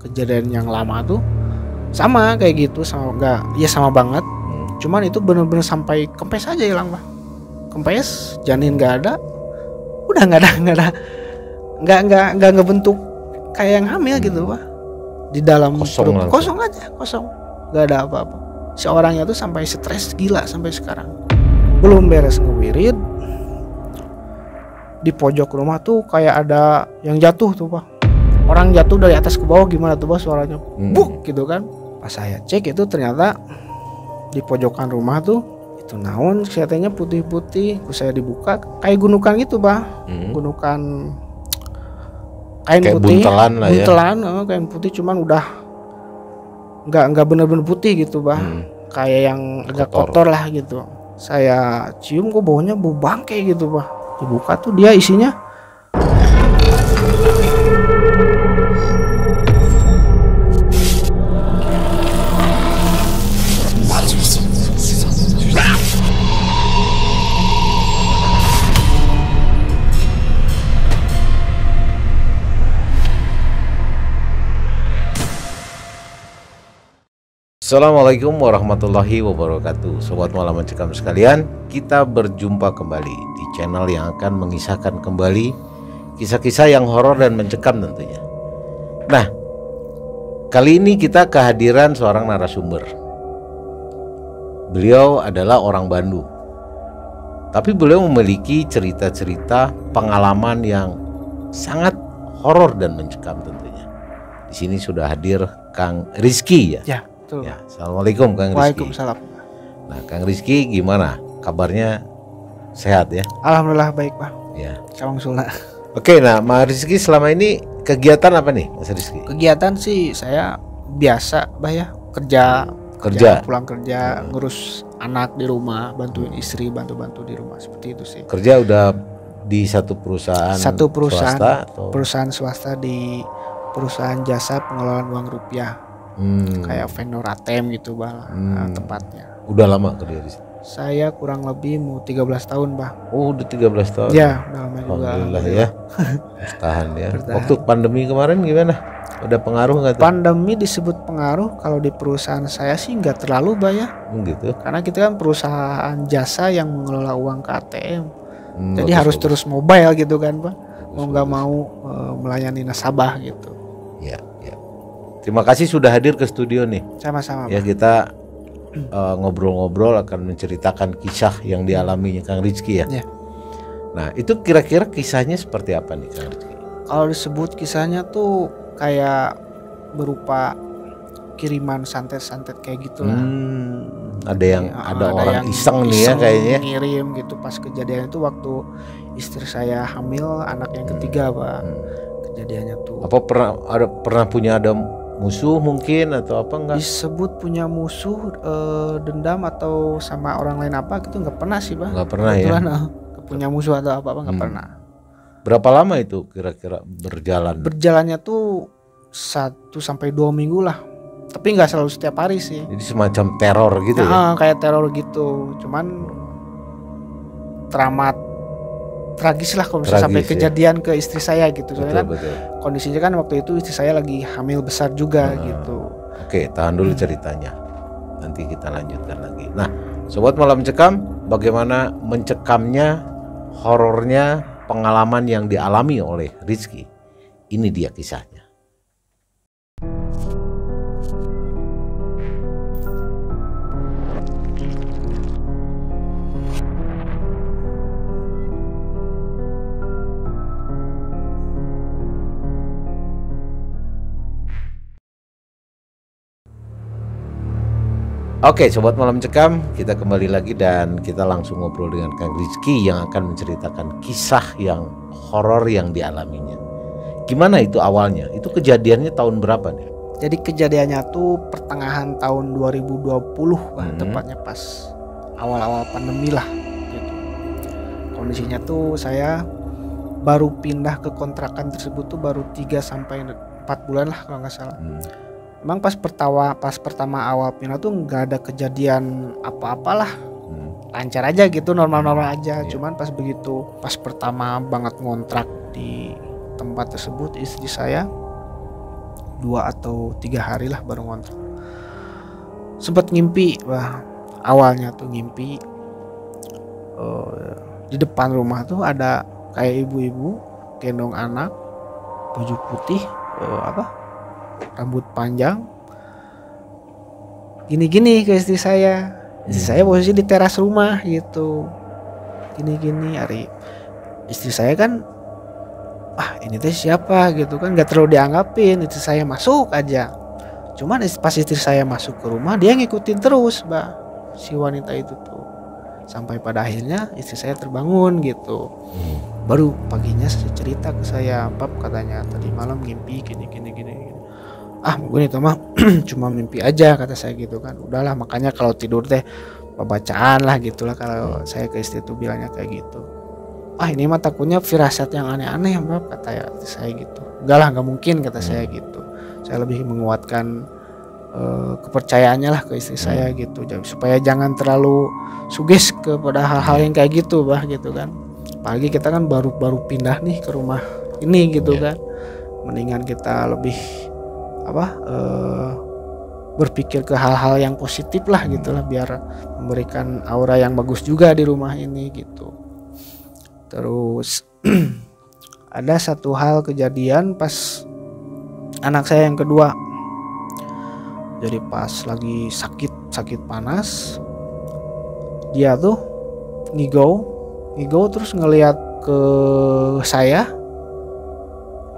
kejadian yang lama tuh sama kayak gitu, sama nggak ya sama banget. Cuman itu bener-bener sampai kempes aja hilang Pak. Kempes, janin nggak ada, udah nggak ngebentuk kayak yang hamil gitu Pak. Di dalam Kosong perut kosong aja, kosong, nggak ada apa-apa. Si orangnya tuh sampai stres gila sampai sekarang. Belum beres ngewirid, di pojok rumah tuh kayak ada yang jatuh tuh Pak. Orang jatuh dari atas ke bawah gimana tuh Pak suaranya, buk gitu kan. Pas saya cek itu ternyata di pojokan rumah tuh itu naon kelihatannya putih-putih. Terus saya dibuka kayak gunukan gitu Pak. Gunukan kain kayak putih, buntelan lah ya. Kain putih cuman udah nggak bener-bener putih gitu Pak. Kayak yang agak kotor lah gitu. Saya cium kok baunya bau bangke gitu Pak. Dibuka tuh dia isinya Assalamualaikum warahmatullahi wabarakatuh. Sobat Malam Mencekam sekalian, kita berjumpa kembali di channel yang akan mengisahkan kembali kisah-kisah yang horor dan mencekam tentunya. Nah, kali ini kita kehadiran seorang narasumber. Beliau adalah orang Bandung, tapi beliau memiliki cerita-cerita pengalaman yang sangat horor dan mencekam tentunya. Di sini sudah hadir Kang Rizky ya. Ya, Assalamualaikum Kang Rizky. Waalaikumsalam. Nah, Kang Rizky gimana? Kabarnya sehat ya? Alhamdulillah baik Pak. Ya. Sawang Sula. Oke, nah Mas Rizky selama ini kegiatan apa nih Mas Rizky? Kegiatan sih saya biasa Bah ya, kerja, pulang kerja, ngurus anak di rumah, bantuin istri, bantu-bantu di rumah, seperti itu sih. Kerja udah di satu perusahaan swasta atau? Perusahaan swasta di perusahaan jasa pengelolaan uang rupiah. Kayak vendor ATM gitu Bah, tempatnya. Udah lama kerja di sini? Saya kurang lebih mau 13 tahun Bah. Oh, udah 13 tahun. Ya, udah lama juga. Alhamdulillah ya. Bertahan ya. Waktu pandemi kemarin gimana? Ada pengaruh nggak tuh? Pandemi disebut pengaruh kalau di perusahaan saya sih nggak terlalu Bah ya. Gitu. Karena kita kan perusahaan jasa yang mengelola uang ke ATM. Jadi harus terus mobile gitu kan Pak. Mau nggak mau melayani nasabah gitu. Ya, ya. Terima kasih sudah hadir ke studio nih. Sama-sama. Ya, kita ngobrol-ngobrol akan menceritakan kisah yang dialaminya Kang Rizky ya. Ya. Nah, itu kira-kira kisahnya seperti apa nih Kang Rizky? Kalau disebut kisahnya tuh kayak berupa kiriman santet-santet kayak gitulah. Ada yang ada orang yang iseng nih ya kayaknya. Ngirim gitu pas kejadian itu waktu istri saya hamil anak yang ketiga Pak. Kejadiannya tuh. Apa pernah punya ada musuh mungkin atau apa enggak? Disebut punya musuh, dendam atau sama orang lain apa gitu nggak pernah sih Bang. Nggak pernah ya. Punya musuh atau apa nggak pernah. Berapa lama itu kira-kira berjalan? Berjalannya tuh 1 sampai 2 minggu lah. Tapi nggak selalu setiap hari sih. Jadi semacam teror gitu ya? Kayak teror gitu. Cuman teramat tragis lah kalau misalnya sampai kejadian ke istri saya gitu. Soalnya betul. Kondisinya kan waktu itu istri saya lagi hamil besar juga gitu. Oke, tahan dulu ceritanya. Nanti kita lanjutkan lagi. Nah, Sobat Malam Mencekam, bagaimana mencekamnya, horornya, pengalaman yang dialami oleh Rizky. Ini dia kisahnya. Oke, Sobat Malam Cekam, kita kembali lagi dan kita langsung ngobrol dengan Kang Rizky yang akan menceritakan kisah yang horor yang dialaminya. Gimana itu awalnya? Itu kejadiannya tahun berapa nih? Jadi kejadiannya tuh pertengahan tahun 2020 tepatnya pas awal-awal pandemi lah gitu. Kondisinya tuh saya baru pindah ke kontrakan tersebut tuh baru 3 sampai 4 bulan lah kalau nggak salah. Emang pas pertama awal pindah tuh nggak ada kejadian apa-apalah, lancar aja gitu, normal-normal aja. Cuman pas pertama banget ngontrak di tempat tersebut, istri saya 2 atau 3 hari lah baru ngontrak. Sempat ngimpi, awalnya tuh ngimpi di depan rumah tuh ada kayak ibu-ibu gendong anak, baju putih, rambut panjang, gini-gini ke istri saya. Istri saya posisi di teras rumah gitu, gini-gini. Hari istri saya kan, ini teh siapa gitu kan, gak terlalu dianggapin. Istri saya masuk aja, cuman pas istri saya masuk ke rumah dia ngikutin terus si wanita itu tuh, sampai pada akhirnya istri saya terbangun gitu. Baru paginya saya cerita ke saya, Pap, katanya tadi malam ngimpi gini. Mungkin itu mah cuma mimpi aja, kata saya gitu kan. Udahlah, makanya kalau tidur teh bacaan lah gitulah, kalau saya ke istri tuh bilangnya kayak gitu. Ini mah takutnya firasat yang aneh-aneh, Pap, kata saya gitu. Enggak lah, nggak mungkin, kata saya gitu. Saya lebih menguatkan kepercayaannya lah ke istri saya gitu, supaya jangan terlalu sugis kepada hal-hal yang kayak gitu, gitu kan. Apalagi kita kan baru pindah nih ke rumah ini gitu kan. Mendingan kita lebih berpikir ke hal-hal yang positif lah gitulah, biar memberikan aura yang bagus juga di rumah ini gitu. Terus ada satu hal kejadian pas anak saya yang kedua. Jadi pas lagi sakit panas, dia tuh ngigau terus ngelihat ke saya,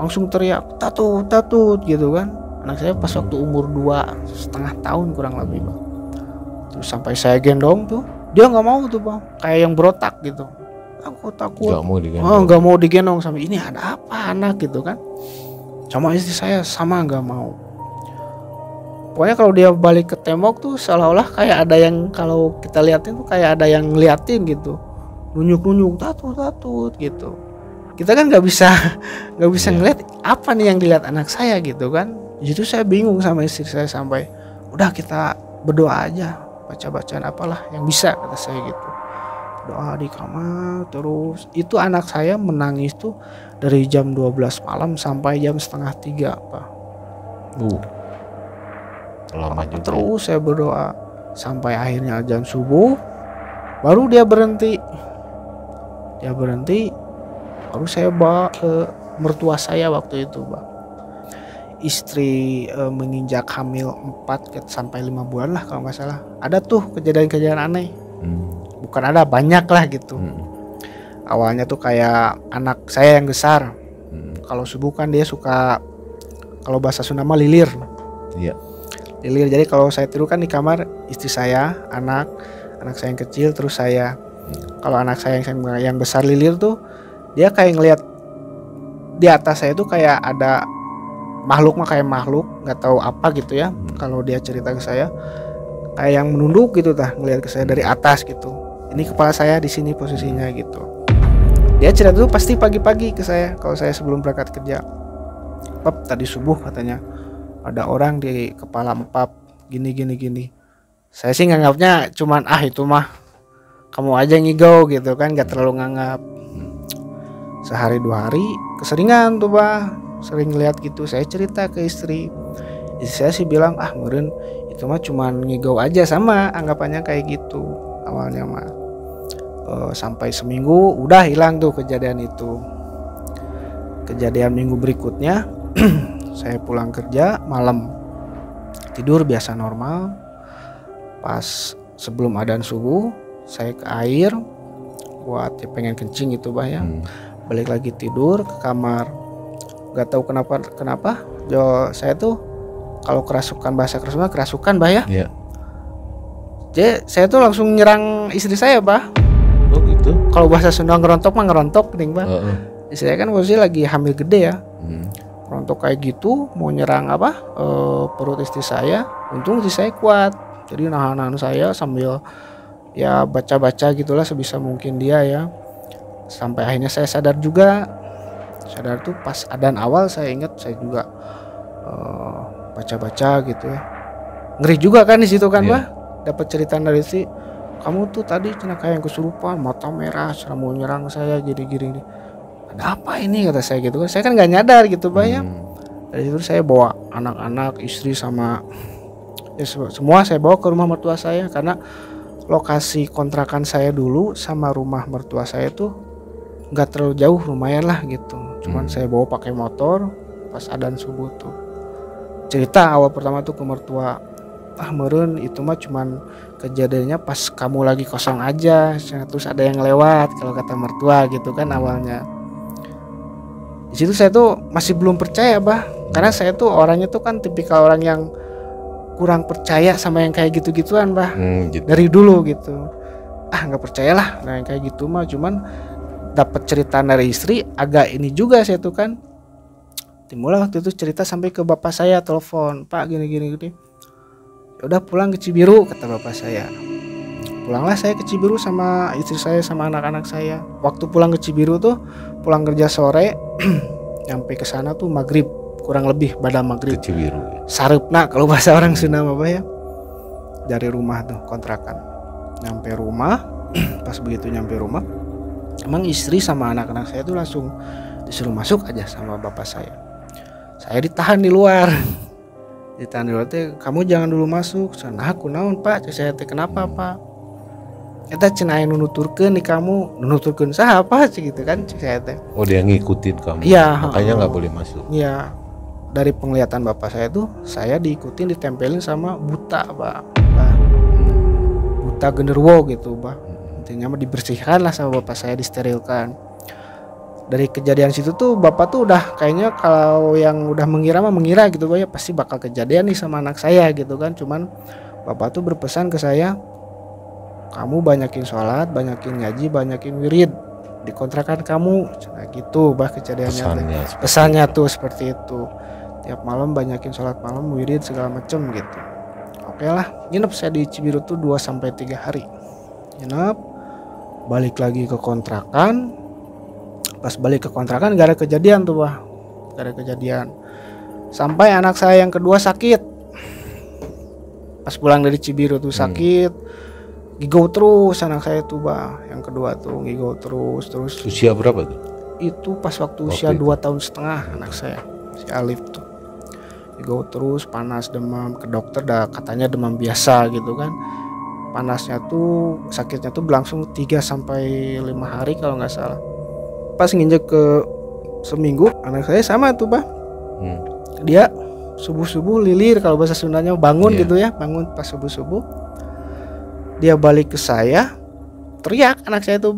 langsung teriak tatut gitu kan. Anak saya pas waktu umur 2,5 tahun kurang lebih, Bang. Terus sampai saya gendong tuh, dia nggak mau tuh, Bang, kayak yang berotak gitu. Aku takut, nggak mau digendong. Sampai ini ada apa anak gitu kan. Sama istri saya sama nggak mau. Pokoknya kalau dia balik ke tembok tuh seolah-olah kayak ada yang, kalau kita liatin tuh kayak ada yang ngeliatin gitu, nunjuk tatut gitu. Kita kan nggak bisa ngeliat apa nih yang dilihat anak saya gitu kan. Jadi saya bingung sama istri saya, sampai udah kita berdoa aja, baca-bacaan apalah yang bisa, kata saya gitu. Doa di kamar terus. Itu anak saya menangis tuh dari jam 12 malam sampai jam 2:30, Pak. Lama juga. Terus saya berdoa sampai akhirnya azan subuh, baru dia berhenti. Baru saya bawa ke mertua saya waktu itu, Pak. Istri menginjak hamil 4 sampai 5 bulan lah kalau nggak salah. Ada tuh kejadian-kejadian aneh. Bukan ada, banyak lah gitu. Awalnya tuh kayak anak saya yang besar. Kalau subuh kan dia suka, kalau bahasa Sunda mah lilir. Iya. Lilir. Jadi kalau saya tidur kan di kamar istri saya, anak saya yang kecil, terus saya. Kalau anak saya yang besar lilir tuh, dia kayak ngelihat di atas saya tuh kayak ada makhluk, nggak tahu apa gitu ya. Kalau dia cerita ke saya kayak yang menunduk gitu, ngelihat ke saya dari atas gitu. Ini kepala saya di sini posisinya gitu. Dia cerita tuh pasti pagi-pagi ke saya kalau saya sebelum berangkat kerja. Pap, tadi subuh katanya ada orang di kepala Pap gini. Saya sih nganggapnya cuman itu mah kamu aja ngigau gitu kan, nggak terlalu nganggap. Sehari 2 hari keseringan tuh, Pak. Sering lihat gitu. Saya cerita ke istri saya sih bilang meren itu mah cuman ngigau aja, sama anggapannya kayak gitu awalnya mah. Sampai seminggu udah hilang tuh kejadian itu. Kejadian minggu berikutnya saya pulang kerja malam, tidur biasa normal. Pas sebelum adzan subuh saya ke air buat pengen kencing gitu, Bah ya. Balik lagi tidur ke kamar. Gak tahu kenapa saya tuh kalau kerasukan, bahasa kerasukan, Bah ya. Iya. Jadi saya tuh langsung nyerang istri saya, Bah. Oh gitu. Kalau bahasa Sunda ngerontok nih, Bah. Istri saya kan posisi lagi hamil gede ya. Rontok kayak gitu mau nyerang perut istri saya. Untung istri saya kuat. Jadi nahan saya sambil ya baca-baca gitulah sebisa mungkin dia ya. Sampai akhirnya saya sadar juga. Sadar tuh pas adzan awal, saya ingat saya juga baca-baca gitu ya. Ngeri juga kan di situ kan, Bah. Dapat cerita dari si kamu tuh tadi kayak yang kesurupan, mata merah, mau nyerang saya gini. Ada apa ini, kata saya gitu kan. Saya kan nggak nyadar gitu, Bah ya. Dari situ saya bawa anak-anak, istri sama ya semua saya bawa ke rumah mertua saya, karena lokasi kontrakan saya dulu sama rumah mertua saya tuh nggak terlalu jauh, lumayan lah gitu. Cuman saya bawa pakai motor pas adzan subuh tuh. Cerita awal pertama tuh ke mertua, meren itu mah cuman kejadiannya pas kamu lagi kosong aja, terus ada yang lewat kalau kata mertua gitu kan awalnya. Di situ saya tuh masih belum percaya karena saya tuh orangnya tuh kan tipikal orang yang kurang percaya sama yang kayak gitu-gituan gitu. Dari dulu gitu. Nggak percayalah nah yang kayak gitu mah. Cuman dapat cerita dari istri agak ini juga saya tuh kan. Timbul waktu itu cerita sampai ke bapak saya, telepon, Pak gini. Udah pulang ke Cibiru kata bapak saya. Pulanglah saya ke Cibiru sama istri saya sama anak-anak saya. Waktu pulang ke Cibiru tuh pulang kerja sore, nyampe ke sana tuh maghrib kurang lebih pada maghrib. Ke Cibiru. Sarepna kalau bahasa orang Sunda apa ya. Dari rumah tuh kontrakan. Nyampe rumah, pas begitu nyampe rumah, emang istri sama anak-anak saya tuh langsung disuruh masuk aja sama bapak saya. Saya ditahan di luar. Ditahan di luar teh, kamu jangan dulu masuk. Nah aku naon Pak, saya teh kenapa Pak? Kita cenah nunuturkeun di kamu, nunuturkeun saha apa gitu kan saya teh. Oh dia ngikutin kamu. Iya, makanya nggak boleh masuk. Iya. Dari penglihatan bapak saya tuh, saya diikutin ditempelin sama buta buta genderuwo gitu intinya mah dibersihkan lah sama bapak saya, disterilkan. Dari kejadian situ tuh bapak tuh udah kayaknya kalau yang udah mengira gitu ya pasti bakal kejadian nih sama anak saya gitu kan. Cuman bapak tuh berpesan ke saya, kamu banyakin sholat, banyakin ngaji, banyakin wirid di kontrakan kamu, nah gitu kejadiannya. Pesannya tuh seperti itu. Tiap malam banyakin sholat malam, wirid segala macem gitu. Oke lah, nginep saya di Cibiru tuh 2-3 hari. Nginep, balik lagi ke kontrakan. Pas balik ke kontrakan gak ada kejadian tuh gak ada kejadian. Sampai anak saya yang kedua sakit. Pas pulang dari Cibiru tuh sakit. Gigo terus anak saya tuh yang kedua tuh gigo terus. Usia berapa tuh? Itu pas waktu usia 2,5 tahun anak saya, si Alif tuh. Gigo terus, panas, demam, ke dokter dah katanya demam biasa gitu kan. Panasnya tuh, sakitnya tuh berlangsung 3-5 hari kalau nggak salah. Pas nginjek ke seminggu, anak saya sama tuh dia subuh-subuh lilir kalau bahasa Sundanya bangun gitu ya, bangun pas subuh-subuh. Dia balik ke saya, teriak anak saya tuh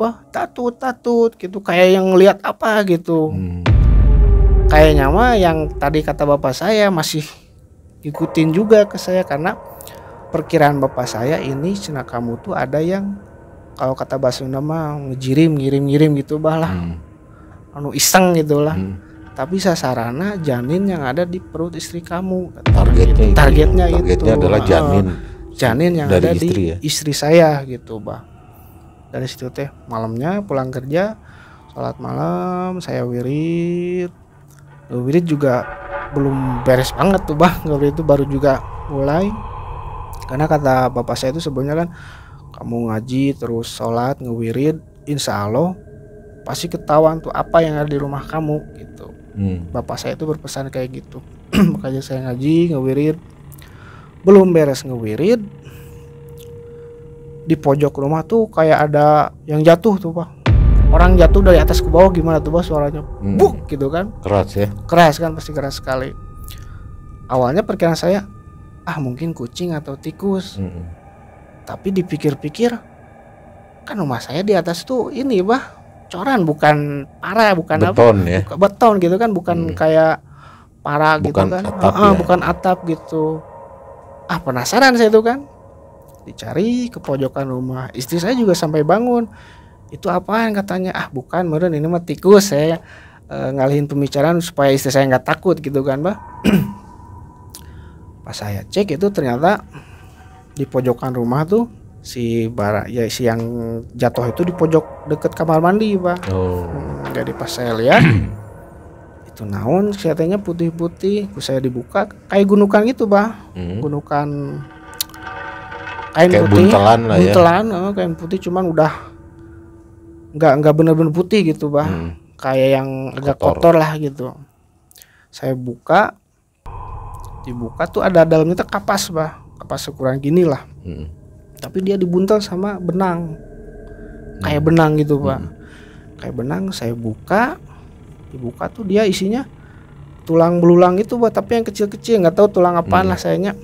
tatut gitu, kayak yang ngelihat apa gitu. Kayaknya mah yang tadi kata bapak saya masih ikutin juga ke saya, karena perkiraan bapak saya ini cina kamu tuh ada yang kalau kata bahasa Sunda mah ngirim gitu anu iseng gitulah. Tapi sasarana janin yang ada di perut istri kamu. Targetnya itu adalah janin yang ada di istri saya gitu Dari situ teh malamnya pulang kerja, sholat malam, saya wirid juga belum beres banget tuh wirid itu baru juga mulai. Karena kata bapak saya itu sebenarnya kan, kamu ngaji terus sholat ngewirid, insya Allah pasti ketahuan tuh apa yang ada di rumah kamu gitu. Bapak saya itu berpesan kayak gitu. Makanya saya ngaji ngewirid, belum beres ngewirid, di pojok rumah tuh kayak ada yang jatuh tuh orang jatuh dari atas ke bawah, gimana tuh suaranya buk gitu kan, keras kan, pasti keras sekali. Awalnya perkiraan saya mungkin kucing atau tikus. Tapi dipikir-pikir kan rumah saya di atas tuh ini coran, bukan para, bukan beton apa, beton gitu kan, bukan kayak para gitu kan, bukan atap gitu. Penasaran saya tuh kan, dicari ke pojokan rumah. Istri saya juga sampai bangun, itu apaan katanya, bukan meren, ini mah tikus. Saya ngalihin pembicaraan supaya istri saya nggak takut gitu kan Pas saya cek itu ternyata di pojokan rumah tuh si yang jatuh itu di pojok deket kamar mandi jadi pas saya lihat itu naon kelihatannya putih-putih. Saya dibuka kayak gunukan gitu gunukan kain kayak putih, buntelan kain putih, cuman udah nggak bener-bener putih gitu kayak yang agak kotor lah gitu. Saya buka, Dibuka tuh ada dalamnya tuh kapas bah, kapas ukuran gini lah. Tapi dia dibuntel sama benang, kayak benang gitu pak. Kayak benang. Saya dibuka tuh dia isinya tulang belulang itu pak, tapi yang kecil-kecil, nggak tahu tulang apaan lah sayanya.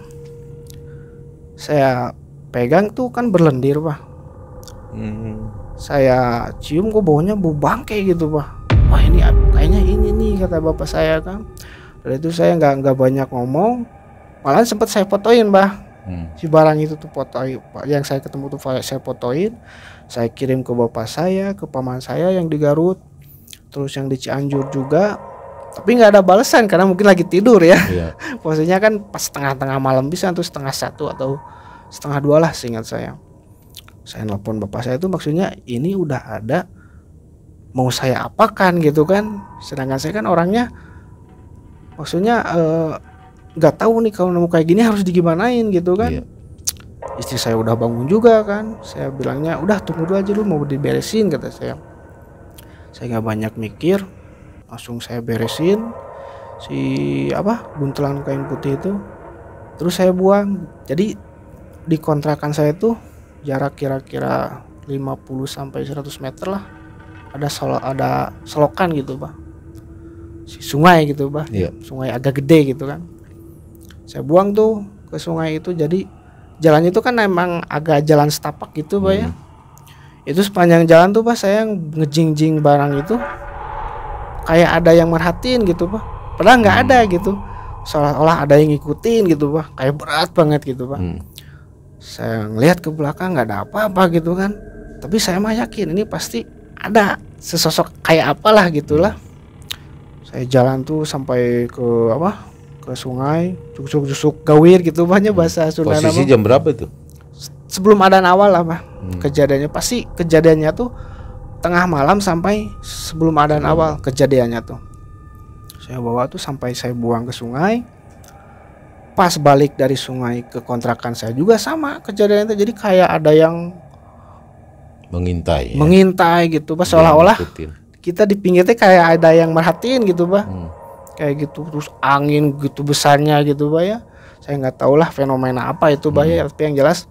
Saya pegang tuh kan berlendir pak. Saya cium kok baunya bau bangke gitu pak. Wah ini kayaknya ini nih kata bapak saya kan. Dari itu saya nggak banyak ngomong, malah sempat saya fotoin bah. Si barang itu tuh fotoin, yang saya ketemu tuh saya fotoin, saya kirim ke bapak saya, ke paman saya yang di Garut, terus yang di Cianjur juga. Tapi nggak ada balasan karena mungkin lagi tidur ya. Posisinya kan pas tengah-tengah malam bisa tuh 1:30 atau 1:30 lah seingat saya. Saya nelpon bapak saya tuh maksudnya ini udah ada, mau saya apakan gitu kan. Sedangkan saya kan orangnya maksudnya nggak tahu nih kalau nemu kayak gini harus digimanain gitu kan. Istri saya udah bangun juga kan. Saya bilangnya udah tunggu dulu aja, lu mau diberesin kata saya. Saya nggak banyak mikir, langsung saya beresin si buntelan kain putih itu, terus saya buang. Jadi di kontrakan saya tuh jarak kira-kira 50-100 meter lah ada selokan gitu bah, si sungai gitu bah. Sungai agak gede gitu kan. Saya buang tuh ke sungai itu. Jadi jalannya itu kan emang agak jalan setapak gitu bah ya. Itu sepanjang jalan tuh bah saya ngejingjing barang itu kayak ada yang merhatiin gitu bah, padahal nggak ada gitu, seolah-olah ada yang ngikutin gitu bah, kayak berat banget gitu bah. Saya ngelihat ke belakang nggak ada apa-apa gitu kan, tapi saya mah yakin ini pasti ada sesosok kayak apalah gitulah. Saya jalan tuh sampai ke sungai, jusuk gawir gitu banyak bahasa Sunda. Posisi jam berapa itu? Sebelum adzan awal lah bah. Kejadiannya pasti kejadiannya tuh tengah malam sampai sebelum adzan awal kejadiannya tuh. Saya bawa tuh sampai saya buang ke sungai. Pas balik dari sungai ke kontrakan saya juga sama kejadian itu. Jadi kayak ada yang mengintai gitu bah, seolah-olah kita di pinggirnya kayak ada yang merhatiin gitu bah. Kayak gitu, terus angin gitu besarnya gitu bah ya. Saya nggak tahu lah fenomena apa itu bah ya, tapi yang jelas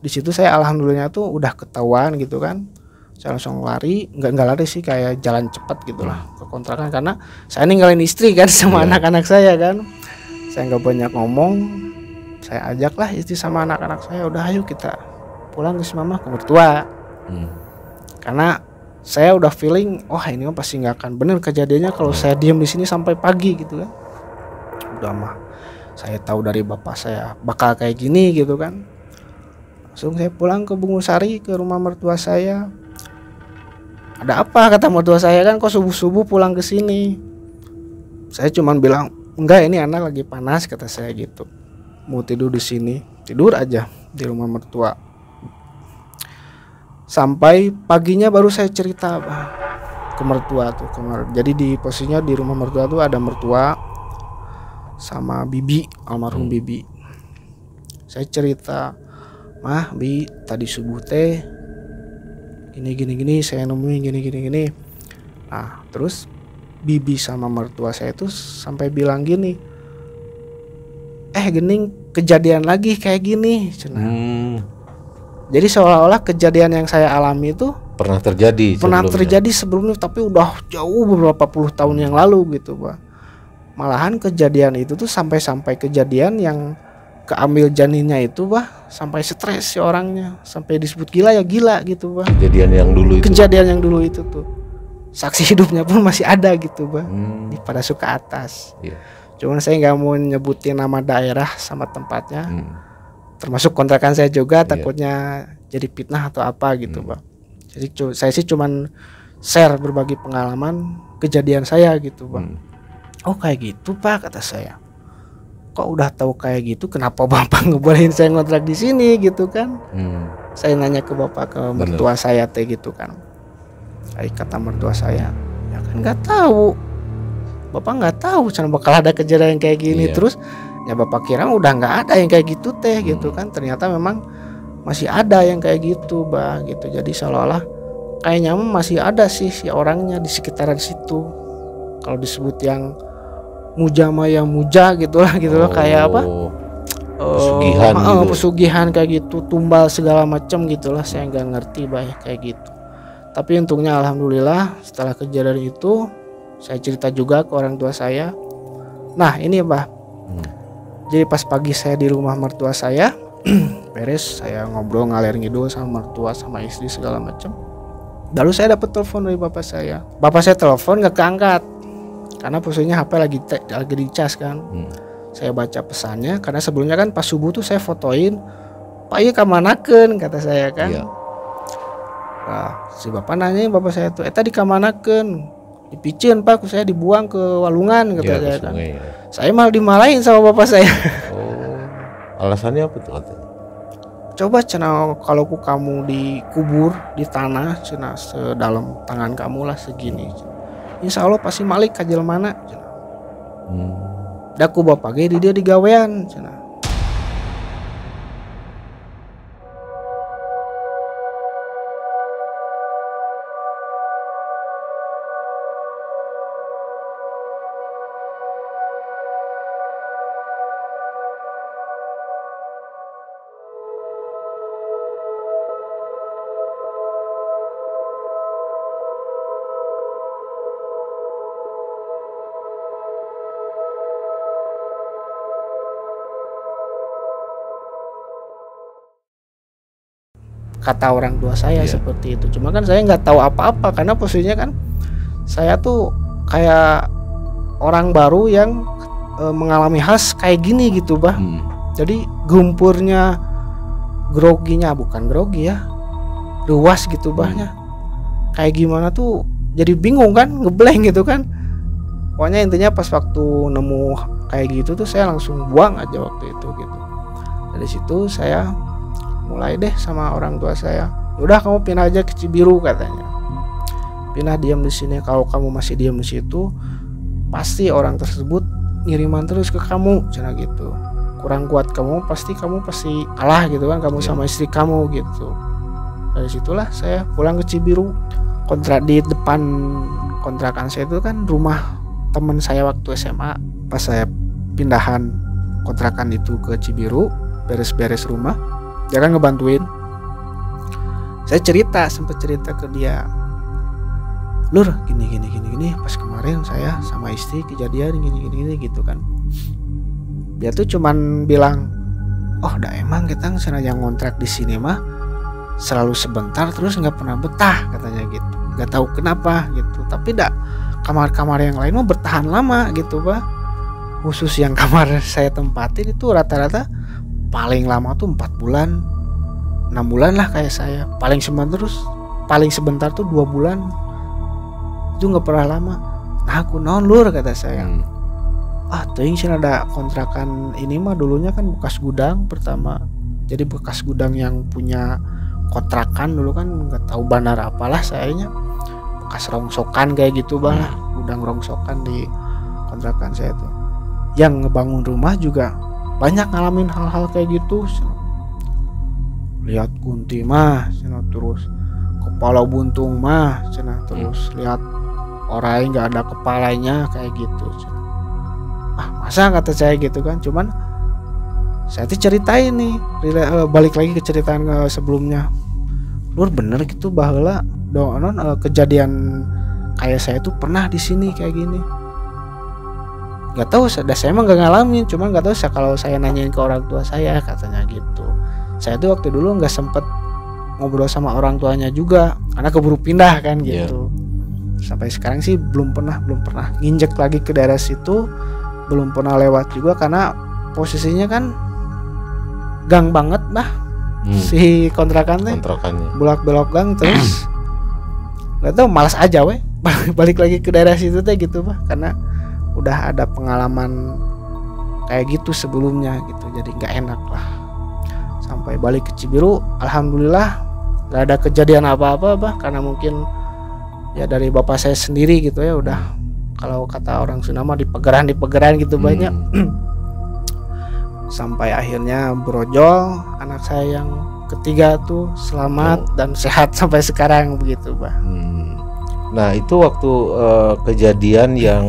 di situ saya alhamdulillah tuh udah ketahuan gitu kan. Saya langsung lari, nggak lari sih, kayak jalan cepat gitulah ke kontrakan karena saya ninggalin istri kan sama anak-anak saya kan. Saya nggak banyak ngomong, saya ajaklah istri sama anak-anak saya, udah ayo kita pulang ke mama, ke mertua. Karena saya udah feeling, wah ini mah pasti nggak akan bener kejadiannya kalau saya diem di sini sampai pagi gitu kan. Udah mah saya tahu dari bapak saya bakal kayak gini gitu kan. Langsung saya pulang ke Bungusari, ke rumah mertua saya. Ada apa kata mertua saya kan, kok subuh-subuh pulang ke sini? Saya cuman bilang, enggak ini anak lagi panas kata saya gitu. Mau tidur di sini, tidur aja di rumah mertua. Sampai paginya baru saya cerita ke mertua tuh. Jadi di posisinya di rumah mertua tuh ada mertua sama bibi, almarhum bibi. Saya cerita, mah bi tadi subuh teh gini saya nemuin gini. Nah terus bibi sama mertua saya tuh sampai bilang gini, gening kejadian lagi kayak gini. Jadi seolah-olah kejadian yang saya alami itu pernah terjadi sebelumnya, tapi udah jauh beberapa puluh tahun yang lalu gitu Pak. Malahan kejadian itu tuh sampai kejadian yang keambil janinnya itu Pak, sampai stres si orangnya, sampai disebut gila gitu Pak. Kejadian yang dulu itu tuh saksi hidupnya pun masih ada gitu Pak, di pada suka atas. Cuman saya nggak mau nyebutin nama daerah sama tempatnya. Termasuk kontrakan saya juga, takutnya jadi fitnah atau apa gitu Pak. Jadi saya sih cuman share berbagi pengalaman kejadian saya gitu Pak. Oh kayak gitu Pak kata saya. Kok udah tahu kayak gitu, kenapa Bapak ngebolehin saya ngontrak di sini gitu kan? Saya nanya ke Bapak, ke mertua saya teh gitu kan. Kata mertua saya, ya kan nggak tahu. Bapak nggak tahu cara bakal ada kejadian kayak gini. Terus ya Bapak kira udah nggak ada yang kayak gitu teh gitu kan. Ternyata memang masih ada yang kayak gitu bah gitu. Jadi seolah-olah kayaknya masih ada sih si orangnya di sekitaran situ. Kalau disebut yang muja maya muja gitulah kayak apa pesugihan gitu. Pesugihan kayak gitu, tumbal segala macam gitulah, saya nggak ngerti banyak kayak gitu. Tapi untungnya alhamdulillah setelah kejadian itu saya cerita juga ke orang tua saya. Nah ini Pak, jadi pas pagi saya di rumah mertua saya beres, saya ngobrol ngalor ngidul sama mertua sama istri segala macam. Lalu saya dapat telepon dari bapak saya. Bapak saya telepon nggak keangkat karena posisinya HP lagi dicas kan. Saya baca pesannya karena sebelumnya kan pas subuh tuh saya fotoin, Pak iya kamanakeun kata saya kan. Iya. Nah, si bapak nanyain bapak saya tuh, tadi kamanakeun? Dipicieun Pak, saya dibuang ke Walungan kata saya kan. Sungai, ya. Saya malah dimarahin sama bapak saya. Alasannya apa tuh katanya? Coba cenah kalau kamu dikubur di tanah cenah sedalam tangan kamu lah segini. Insya Allah pasti malik ka jelmana cenah. Daku bapak ge di dia digawean cenah. Kata orang tua saya seperti itu. Cuma kan saya nggak tahu apa-apa karena posisinya kan saya tuh kayak orang baru yang mengalami hal kayak gini gitu Bah. Jadi gumpurnya groginya bukan grogi ya, luas gitu Bahnya. Kayak gimana tuh jadi bingung kan, ngeblank gitu kan. Pokoknya intinya pas waktu nemu kayak gitu tuh saya langsung buang aja waktu itu gitu. Dari situ saya mulai deh sama orang tua saya, udah kamu pindah aja ke Cibiru katanya, pindah diam di sini. Kalau kamu masih diam di situ pasti orang tersebut ngiriman terus ke kamu cina gitu, kurang kuat kamu pasti kalah gitu kan, kamu sama istri kamu gitu. Dari situlah saya pulang ke Cibiru. Di depan kontrakan saya itu kan rumah teman saya waktu SMA. Pas saya pindahan kontrakan itu ke Cibiru, beres-beres rumah, dia kan ngebantuin. Saya sempet cerita ke dia, Lur gini pas kemarin saya sama istri kejadian gini gitu kan. Dia tuh cuman bilang, oh dah emang kita sengaja ngontrak di sini mah selalu sebentar terus nggak pernah betah katanya gitu, nggak tahu kenapa gitu. Tapi dah kamar-kamar yang lain mah bertahan lama gitu Bah. Khusus yang kamar saya tempatin itu rata-rata paling lama tuh 4 bulan 6 bulan lah kayak saya. Paling sebentar tuh 2 bulan, itu nggak pernah lama. Nah aku non Lur kata saya, teuing sih ada kontrakan ini mah dulunya kan bekas gudang pertama. Jadi bekas gudang yang punya kontrakan dulu kan, nggak tahu bandar apalah sayanya, bekas rongsokan kayak gitu Bang. Gudang rongsokan di kontrakan saya tuh. Yang ngebangun rumah juga banyak ngalamin hal-hal kayak gitu. Lihat kunti mah terus kepala buntung mah terus lihat orang nggak ada kepalanya kayak gitu. Masa kata saya gitu kan. Cuman saya tuh ceritain nih, balik lagi ke ceritaan sebelumnya, Lur bener gitu baheula kejadian kayak saya tuh pernah di sini kayak gini. Nggak tahu, saya emang nggak ngalamin, cuman nggak tahu kalau saya nanyain ke orang tua saya katanya gitu. Saya tuh waktu dulu nggak sempet ngobrol sama orang tuanya juga karena keburu pindah kan gitu. Sampai sekarang sih belum pernah nginjek lagi ke daerah situ, belum pernah lewat juga karena posisinya kan gang banget Bah. Si kontrakannya bulak belok gang terus nggak tahu, malas aja weh balik lagi ke daerah situ teh gitu Bah, karena udah ada pengalaman kayak gitu sebelumnya gitu, jadi nggak enak lah. Sampai balik ke Cibiru, alhamdulillah nggak ada kejadian apa-apa Bah, karena mungkin ya dari bapak saya sendiri gitu ya, udah kalau kata orang Sunda mah dipegeran gitu banyak. Sampai akhirnya brojol, anak saya yang ketiga tuh selamat dan sehat sampai sekarang begitu Bah. Nah itu waktu kejadian yang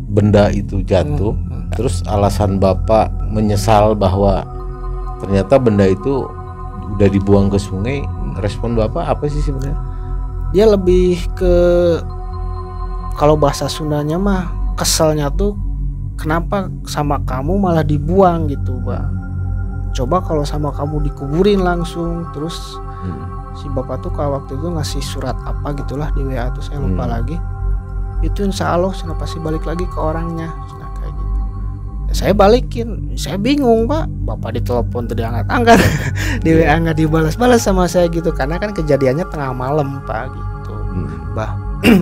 benda itu jatuh, terus alasan bapak menyesal bahwa ternyata benda itu udah dibuang ke sungai, respon bapak apa sih sebenarnya? Dia lebih ke, kalau bahasa Sundanya mah keselnya tuh kenapa sama kamu malah dibuang gitu, Bang. Coba kalau sama kamu dikuburin langsung. Terus si bapak tuh kalau waktu itu ngasih surat apa gitulah di WA tuh, saya lupa lagi. Itu insya Allah saya pasti balik lagi ke orangnya, kayak gitu. Ya, saya balikin, saya bingung Pak, bapak ditelepon tuh diangkat-angkat, di WA nggak dibalas-balas sama saya gitu, karena kan kejadiannya tengah malam Pak gitu.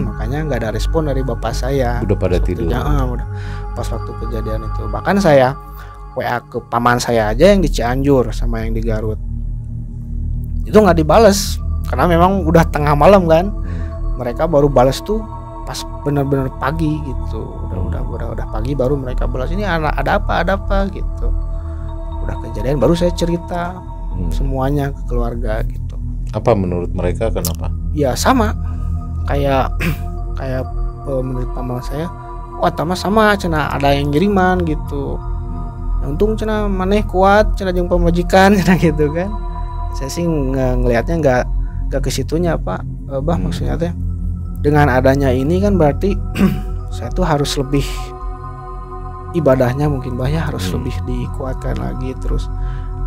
Makanya nggak ada respon dari bapak saya. Udah pada tidur. Udah pas waktu kejadian itu. Bahkan saya WA ke paman saya aja yang di Cianjur sama yang di Garut, itu nggak dibales karena memang udah tengah malam kan. Mereka baru balas tuh pas benar-benar pagi gitu. Udah pagi baru mereka balas, ini ada apa gitu. Udah kejadian baru saya cerita semuanya ke keluarga gitu. Apa menurut mereka kenapa? Ya sama kayak menurut paman saya, wah tama sama cina ada yang kiriman gitu. Untung cina maneh kuat cina jeung pamajikan cina gitu kan. Saya sih ngelihatnya nggak ke situnya Pak. Bah maksudnya teh dengan adanya ini kan berarti saya tuh harus lebih ibadahnya mungkin Bah ya, harus lebih dikuatkan lagi. Terus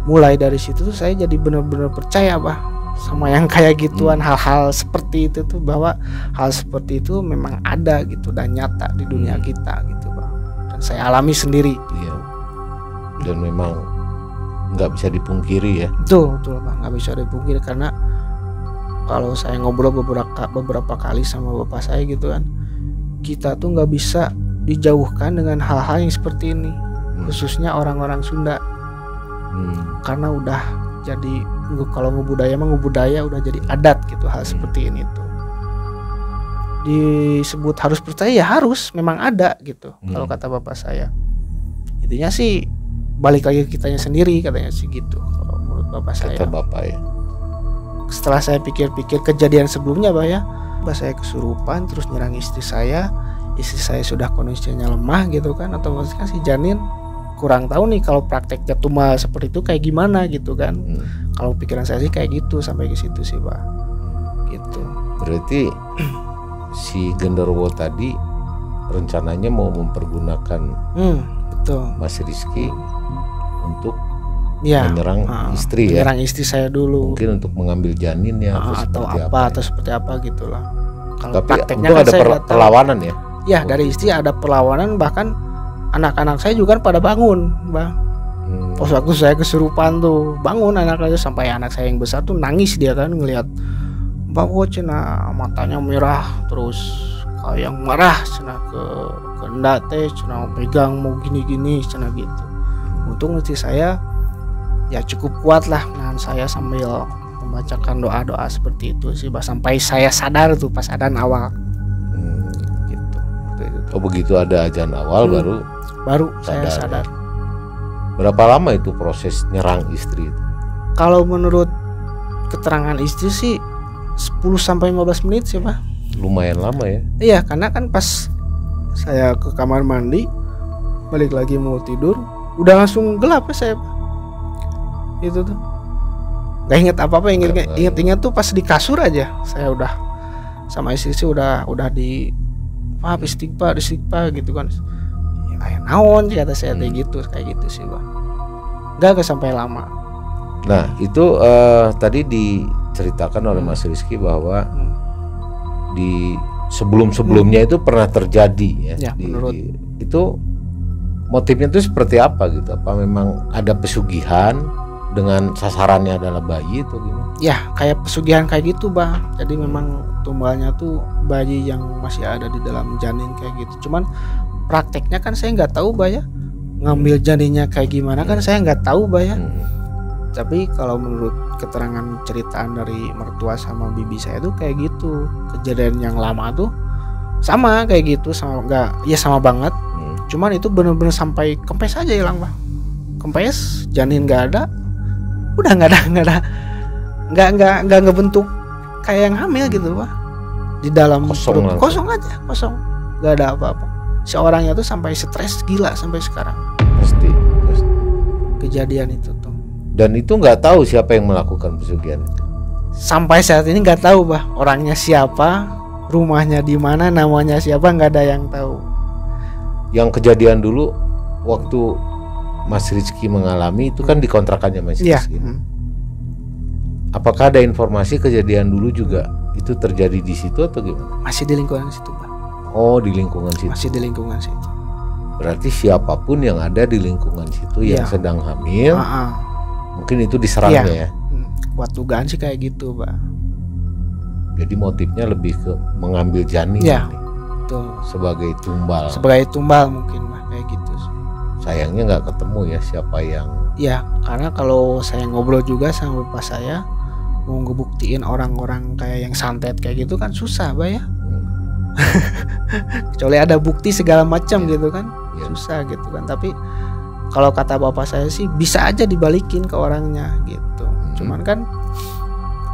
mulai dari situ tuh saya jadi benar-benar percaya Bah sama yang kayak gituan, hal-hal seperti itu tuh, bahwa hal seperti itu memang ada gitu dan nyata di dunia kita gitu Bah. Dan saya alami sendiri. Iya. Dan memang nggak bisa dipungkiri ya. Betul Pak, nggak bisa dipungkiri karena kalau saya ngobrol beberapa kali sama bapak saya gitu kan, kita tuh nggak bisa dijauhkan dengan hal-hal yang seperti ini, khususnya orang-orang Sunda, karena udah jadi kalau ngebudaya udah jadi adat gitu hal seperti ini tuh. Disebut harus percaya ya harus, memang ada gitu. Kalau kata bapak saya, intinya sih balik lagi ke kitanya sendiri katanya sih gitu. Kalau menurut bapak saya. Kata bapak ya. Setelah saya pikir-pikir kejadian sebelumnya Pak ya, bapak saya kesurupan terus nyerang istri saya sudah kondisinya lemah gitu kan, otomatis kan si janin kurang tahu nih kalau prakteknya tumal seperti itu kayak gimana gitu kan. Kalau pikiran saya sih kayak gitu sampai ke situ sih Pak. Gitu. Berarti si genderuwo tadi rencananya mau mempergunakan betul Mas Rizky untuk menyerang istri ya. Menyerang istri saya dulu. Mungkin untuk mengambil janinnya atau seperti apa gitulah. Kalau tapi prakteknya kan ada perlawanan ya. Ya dari istri ada perlawanan, bahkan anak-anak saya juga kan pada bangun Bang. Pas waktu saya kesurupan tuh bangun anak aja, sampai anak saya yang besar tuh nangis dia kan ngelihat bahwa cina matanya merah terus kayak yang marah cina ke kendak teh cina pegang mau gini-gini cina gitu. Untung istri saya ya cukup kuat lah nahan saya sambil membacakan doa-doa seperti itu sih Bah, sampai saya sadar tuh pas adzan awal. Gitu. Oh begitu ada adzan awal baru saya sadar. Berapa lama itu proses nyerang istri itu? Kalau menurut keterangan istri sih 10-15 menit sih Pak. Lumayan lama ya. Iya karena kan pas saya ke kamar mandi balik lagi mau tidur udah langsung gelap ya saya Pak. Itu tuh gak inget apa-apa, inget tuh pas di kasur aja saya udah sama istri sih udah di istighfar gitu kan. Ya kayak naon kata saya kayak gitu sih Pak. Gak sampai lama. Nah itu tadi diceritakan oleh Mas Rizky bahwa di sebelumnya itu pernah terjadi ya, menurut itu motifnya itu seperti apa gitu? Apa memang ada pesugihan dengan sasarannya adalah bayi itu gimana? Ya kayak pesugihan kayak gitu Bang. Jadi memang tumbalnya tuh bayi yang masih ada di dalam janin kayak gitu. Cuman prakteknya kan saya nggak tahu Bang ya, ngambil janinnya kayak gimana kan saya nggak tahu Bang ya. Tapi kalau menurut keterangan ceritaan dari mertua sama bibi saya tuh kayak gitu, kejadian yang lama tuh sama kayak gitu, sama banget. Cuman itu bener-bener sampai kempes aja hilang Bang. Kempes, janin nggak ada, udah nggak ngebentuk kayak yang hamil gitu Pak. Di dalam kosong perut, kosong aja, nggak ada apa-apa. si orangnya tuh sampai stres gila sampai sekarang. Pasti. Kejadian itu tuh. Dan itu nggak tahu siapa yang melakukan pesugihan itu. Sampai saat ini nggak tahu bah orangnya siapa, rumahnya di mana, namanya siapa, nggak ada yang tahu. Yang kejadian dulu waktu Mas Rizky mengalami itu kan di kontrakannya Mas Rizky. Apakah ada informasi kejadian dulu juga itu terjadi di situ atau gimana? Masih di lingkungan situ bah. Oh, di lingkungan situ. Masih di lingkungan situ. Berarti siapapun yang ada di lingkungan situ yang sedang hamil, mungkin itu diserangnya ya. Buat dugaan sih kayak gitu, Pak. Jadi motifnya lebih ke mengambil janin betul. Sebagai tumbal. Sebagai tumbal mungkin Pak, kayak gitu sih. Sayangnya nggak ketemu ya siapa yang. Ya, karena kalau saya ngobrol juga sama bapak saya, mau ngebuktiin orang-orang kayak yang santet kayak gitu kan susah, Pak ya. Kecuali ada bukti segala macam gitu kan, susah gitu kan. Tapi kalau kata bapak saya sih bisa aja dibalikin ke orangnya gitu. Cuman kan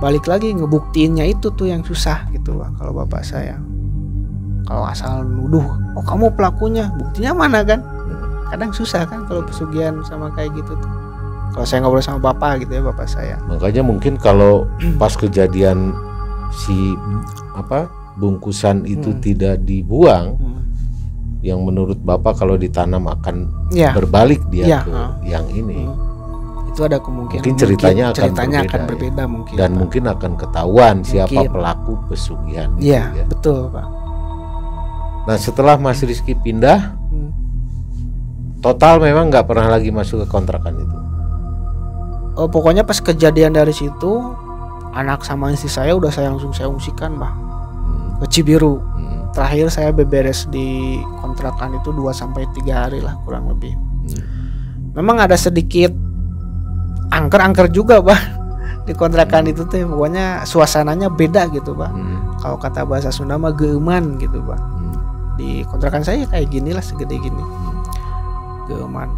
balik lagi ngebuktiinnya itu tuh yang susah gitu lah kalau bapak saya. Kalau asal nuduh, oh kamu pelakunya, buktinya mana kan? Kadang susah kan kalau pesugihan sama kayak gitu tuh. Kalau saya ngobrol sama bapak gitu ya, bapak saya. Makanya mungkin kalau pas kejadian si bungkusan itu tidak dibuang, yang menurut bapak kalau ditanam akan berbalik dia ke yang ini. Itu ada kemungkinan. Mungkin ceritanya akan berbeda mungkin. Dan mungkin akan ketahuan siapa pelaku pesugihan. Iya, betul Pak. Nah setelah Mas Rizky pindah, total memang nggak pernah lagi masuk ke kontrakan itu. Oh pokoknya pas kejadian dari situ, anak sama istri saya udah langsung saya ungsikan Pak ke Cibiru. Terakhir saya beberes di kontrakan itu 2-3 hari lah kurang lebih. Memang ada sedikit angker juga Pak di kontrakan itu tuh, pokoknya suasananya beda gitu Pak. Kalau kata bahasa Sunda mah geuman gitu Pak. Di kontrakan saya kayak gini lah, segede gini, geuman.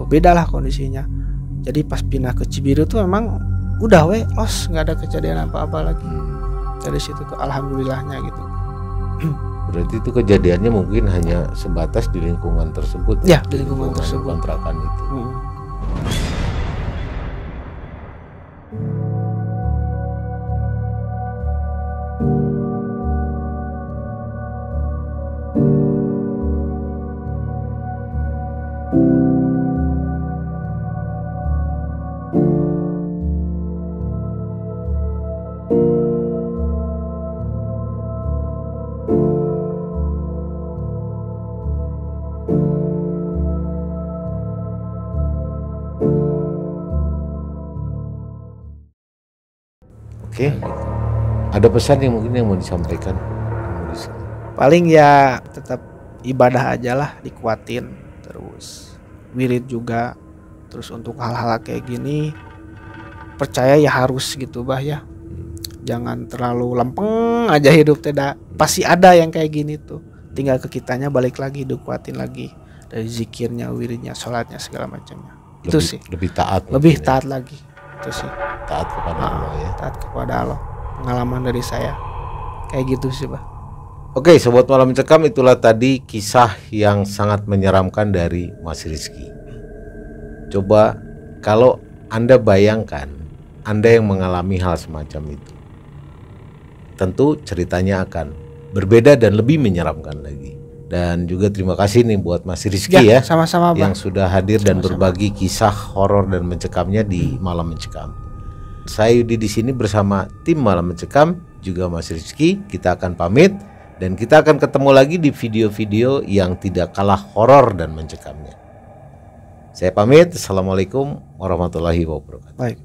Beda lah kondisinya. Jadi pas pindah ke Cibiru tuh memang udah los, nggak ada kejadian apa-apa lagi. Dari situ tuh alhamdulillahnya gitu. Berarti itu kejadiannya mungkin hanya sebatas di lingkungan tersebut. Ya, di lingkungan tersebut. Kontrakan itu. Oke. Ada pesan yang mungkin yang mau disampaikan? Paling ya tetap ibadah aja lah, dikuatin, terus wirid juga. Terus untuk hal-hal kayak gini percaya ya harus gitu bah ya. Jangan terlalu lempeng aja hidup, tidak. Pasti ada yang kayak gini tuh. Tinggal ke kitanya balik lagi, dikuatin lagi dari zikirnya, wiridnya, sholatnya segala macamnya. Itu sih. Lebih taat. Lebih taat lagi. Itu sih. Taat kepada Allah ya. Taat kepada Allah. Pengalaman dari saya kayak gitu sih bah. Oke, sobat Malam Mencekam, itulah tadi kisah yang sangat menyeramkan dari Mas Rizky. Coba kalau Anda bayangkan Anda yang mengalami hal semacam itu, tentu ceritanya akan berbeda dan lebih menyeramkan lagi. Dan juga terima kasih nih buat Mas Rizky ya, sama-sama yang sudah hadir dan berbagi kisah horor dan mencekamnya di Malam Mencekam. Saya Yudi di sini bersama tim Malam Mencekam, juga Mas Rizky. Kita akan pamit dan kita akan ketemu lagi di video-video yang tidak kalah horor dan mencekamnya. Saya pamit. Assalamualaikum warahmatullahi wabarakatuh. Baik.